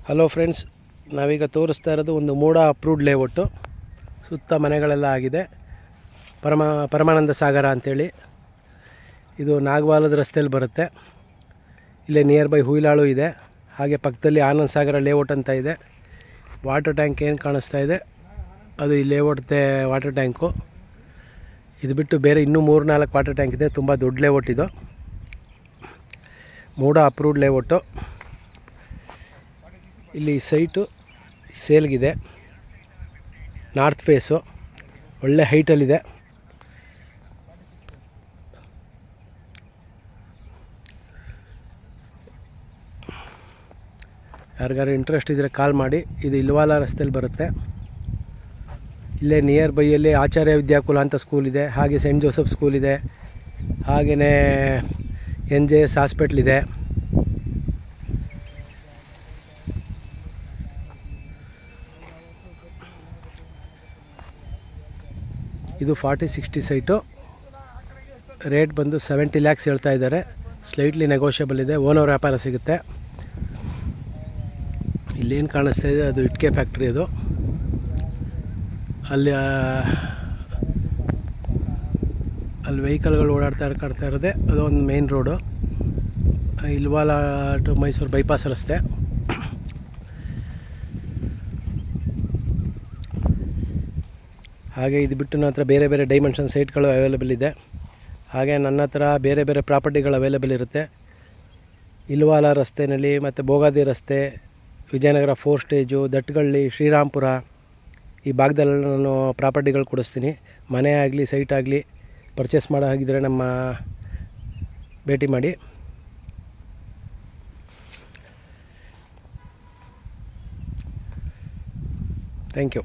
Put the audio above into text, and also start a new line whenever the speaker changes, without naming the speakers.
Hello friends, ನಾವೀಗ ತೋರಿಸ್ತಾ ಇರೋದು ಒಂದು ಮೂಡ ಅಪ್ರೂವ್ಡ್ ಲೇಔಟು. ಸುತ್ತ ಮನೆಗಳೆಲ್ಲ ಆಗಿದೆ. ಪರಮಾನಂದ ಸಾಗರ ಅಂಥೇಳಿ ಇದು ನಾಗವಾಲದ ರಸ್ತೆಯಲ್ಲಿ ಬರುತ್ತೆ. ಇಲ್ಲೇ ನಿಯರ್ ಬೈ ಹುಯಿಲಾಳು ಇದೆ. ಹಾಗೆ ಪಕ್ಕದಲ್ಲಿ ಆನಂದ್ ಸಾಗರ ಲೇಔಟ್ ಅಂತ ಇದೆ. ವಾಟರ್ ಟ್ಯಾಂಕ್ ಏನು ಕಾಣಿಸ್ತಾ ಇದೆ ಅದು ಈ ಲೇಔಟ್ದೆ ವಾಟರ್ ಟ್ಯಾಂಕು. ಇದು ಬಿಟ್ಟು ಬೇರೆ ಇನ್ನೂ 3-4 ವಾಟರ್ ಟ್ಯಾಂಕ್ ಇದೆ. ತುಂಬ ದೊಡ್ಡ ಲೇಔಟ್ ಇದು. ಮೂಡ ಅಪ್ರೂವ್ಡ್ ಲೇಔಟು. ಇಲ್ಲಿ ಸೈಟು ಸೇಲ್ಗಿದೆ. ನಾರ್ತ್ ಫೇಸು ಒಳ್ಳೆ ಹೈಟಲ್ಲಿದೆ. ಯಾರಿಗಾರು ಇಂಟ್ರೆಸ್ಟ್ ಇದ್ದರೆ ಕಾಲ್ ಮಾಡಿ. ಇದು ಇಲ್ವಾಲ ರಸ್ತೆಯಲ್ಲಿ ಬರುತ್ತೆ. ಇಲ್ಲೇ ನಿಯರ್ ಬೈಯಲ್ಲಿ ಆಚಾರ್ಯ ವಿದ್ಯಾಕುಲ ಅಂತ ಸ್ಕೂಲ್ ಇದೆ. ಹಾಗೆ ಸೆಂಟ್ ಜೋಸೆಫ್ ಸ್ಕೂಲ್ ಇದೆ. ಹಾಗೆಯೇ NJS ಹಾಸ್ಪಿಟ್ಲ್ ಇದೆ. ಇದು 40-60 ಸೈಟು. ರೇಟ್ ಬಂದು 70 lakhs ಹೇಳ್ತಾ ಇದ್ದಾರೆ. ಸ್ಲೈಟ್ಲಿ ನೆಗೋಷಿಯಬಲ್ ಇದೆ. ಓನರ್ ವ್ಯಾಪಾರ ಸಿಗುತ್ತೆ. ಇಲ್ಲೇನು ಕಾಣಿಸ್ತಾ ಇದೆ ಅದು ಇಟ್ಕೆ ಫ್ಯಾಕ್ಟ್ರಿ. ಅದು ಅಲ್ಲಿ ವೆಹಿಕಲ್ಗಳು ಕಾಡ್ತಾ ಇರೋದೆ. ಅದು ಒಂದು main road. Ilwala to Mysuru bypass ರಸ್ತೆ. ಹಾಗೆ ಇದು ಬಿಟ್ಟು ನನ್ನ ಹತ್ರ ಬೇರೆ ಬೇರೆ ಡೈಮೆನ್ಷನ್ ಸೈಟ್ಗಳು ಅವೈಲೇಬಲ್ ಇದೆ. ಹಾಗೆ ನನ್ನ ಹತ್ರ ಬೇರೆ ಬೇರೆ ಪ್ರಾಪರ್ಟಿಗಳು ಅವೈಲೇಬಲ್ ಇರುತ್ತೆ. ಇಲ್ವಾಲ ರಸ್ತೆಯಲ್ಲಿ ಮತ್ತು ಭೋಗಾದಿ ರಸ್ತೆ, ವಿಜಯನಗರ 4 ಸ್ಟೇಜು, ದಟ್ಗಳ್ಳಿ, ಶ್ರೀರಾಮ್ಪುರ ಈ ಭಾಗದಲ್ಲಿ ನಾನು ಪ್ರಾಪರ್ಟಿಗಳು ಕೊಡಿಸ್ತೀನಿ. ಮನೆ ಆಗಲಿ ಸೈಟ್ ಆಗಲಿ ಪರ್ಚೇಸ್ ಮಾಡೋ ಹಾಗಿದ್ರೆ ನಮ್ಮ ಭೇಟಿ ಮಾಡಿ. Thank you.